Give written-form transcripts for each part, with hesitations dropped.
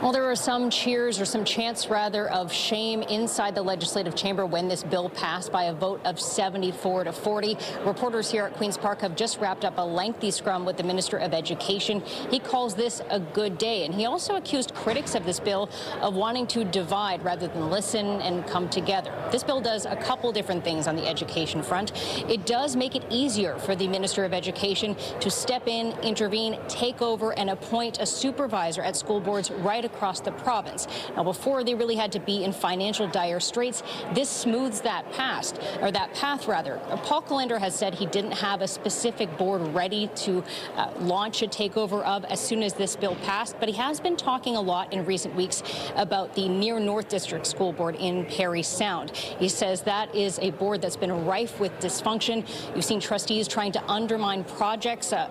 Well, there were some cheers, or some chants rather, of shame inside the legislative chamber when this bill passed by a vote of 74 to 40. Reporters here at Queen's Park have just wrapped up a lengthy scrum with the Minister of Education. He calls this a good day, and he also accused critics of this bill of wanting to divide rather than listen and come together. This bill does a couple different things on the education front. It does make it easier for the Minister of Education to step in, intervene, take over, and appoint a supervisor at school boards right across the province. Now, before they really had to be in financial dire straits, this smooths that path. Paul Calandra has said he didn't have a specific board ready to launch a takeover of as soon as this bill passed, but he has been talking a lot in recent weeks about the Near North District School Board in Parry Sound. He says that is a board that's been rife with dysfunction. You've seen trustees trying to undermine projects, a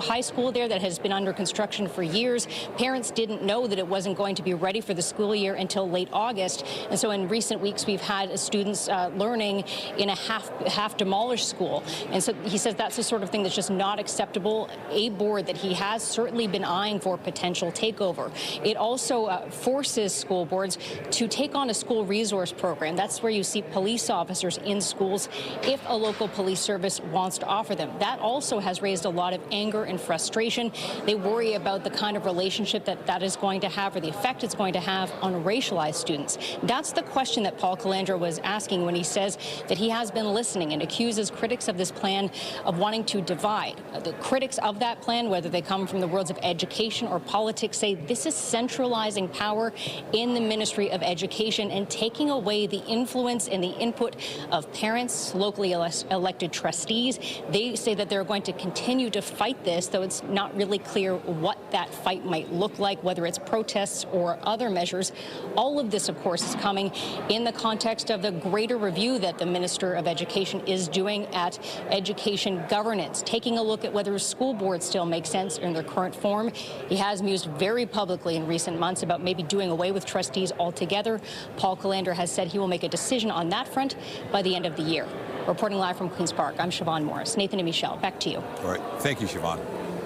high school there that has been under construction for years. Parents didn't know that it wasn't going to be ready for the school year until late August. And so in recent weeks, we've had students learning in a half demolished school. And so he says that's the sort of thing that's just not acceptable. A board that he has certainly been eyeing for potential takeover. It also forces school boards to take on a school resource program. That's where you see police officers in schools if a local police service wants to offer them. That also has raised a lot of anger and frustration. They worry about the kind of relationship that is going to have, or the effect it's going to have on racialized students. That's the question that Paul Calandra was asking when he says that he has been listening and accuses critics of this plan of wanting to divide. The critics of that plan, whether they come from the worlds of education or politics, say this is centralizing power in the Ministry of Education and taking away the influence and the input of parents, locally elected trustees. They say that they're going to continue to fight this, though it's not really clear what that fight might look like, whether it's protests or other measures. All of this, of course, is coming in the context of the greater review that the Minister of Education is doing at education governance, taking a look at whether school boards still make sense in their current form. He has mused very publicly in recent months about maybe doing away with trustees altogether. Paul Calandra has said he will make a decision on that front by the end of the year. Reporting live from Queen's Park, I'm Siobhan Morris. Nathan and Michelle, back to you. All right. Thank you, Siobhan.